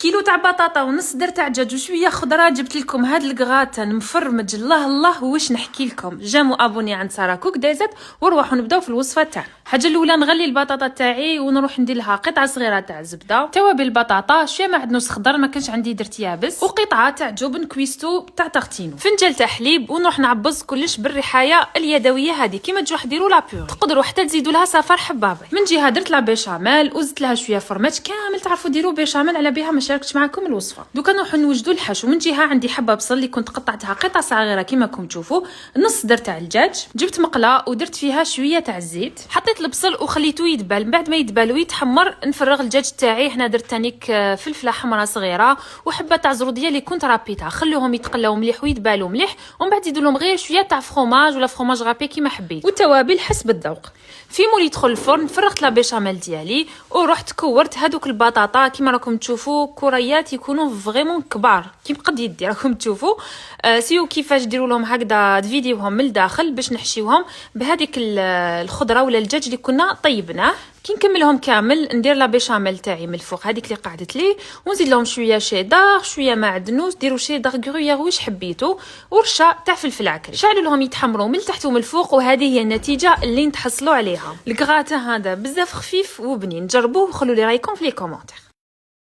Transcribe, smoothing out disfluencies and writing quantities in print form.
كيلو تاع بطاطا ونص در تاع دجاج وشويه خضره. جبت لكم هاد الكغاتان مفرمج. الله واش نحكي لكم. جامو ابوني عند ساره كوك دايزات ونروحوا نبداو في الوصفه تاعنا. الحاجه الاولى نغلي البطاطا تاعي ونروح ندير لها قطعه صغيره تاع الزبده، توابل البطاطا، شويه معدنوس خضر ما كانش عندي درت يابس، وقطعه تاع جبن كويستو تاع تغتينو، فنجان تاع حليب، ونروح نعبز كلش بالرحايه اليدويه هذه كيما تجوا ديروا لابور. تقدروا حتى تزيدوا لها صفار حبابي. من جهه درت لا بيشاميل وزدت لها شويه فرماج كامل. تعرفوا ديروا بيشاميل على بها ما شاركتش معكم الوصفه. دوكا نروحوا نوجدوا الحشو. من جهه عندي حبه بصل اللي كنت قطعتها قطع صغيره كيما راكم تشوفوا، نص در تاع الدجاج، جبت مقله ودرت فيها شويه تاع الزيت، حطيت البصل وخليته يدبل. من بعد ما يدبل ويتحمر نفرغ الدجاج تاعي. هنا درت تانيك فلفله حمراء صغيره وحبه تاع زروديه اللي كنت رابيتها. خلوهم يتقلاو مليح ويدبالوا مليح، ومن بعد زيدوا لهم غير شويه تاع فروماج ولا فروماج رابي كيما حبيت، والتوابل حسب الذوق. في مول يدخل الفرن فرغت لا بيشاميل ديالي ورحت كورت هذوك البطاطا كيما راكم تشوفوا كريات يكونوا فريمون كبار كيما قد يدي راكم تشوفوا. سيو كيفاش ديروا لهم هكذا تفيديوهم من الداخل باش نحشيوهم بهذيك الخضره ولا الدجاج اللي كنا طيبناه. كي نكملهم كامل ندير لا بيشاميل تاعي من الفوق هذيك اللي قعدت لي، ونزيد لهم شويه شيدار شويه معدنوس، ديروا شيدار غرويير واش حبيتوا، ورشه تاع فلفل عكري. شعلوا لهم يتحمروا من تحت ومن الفوق، وهذه هي النتيجه اللي نتحصلوا عليها. الكغاتان هذا بزاف خفيف وبنين. جربوه وخلوا لي رايكم في لي كومونتير.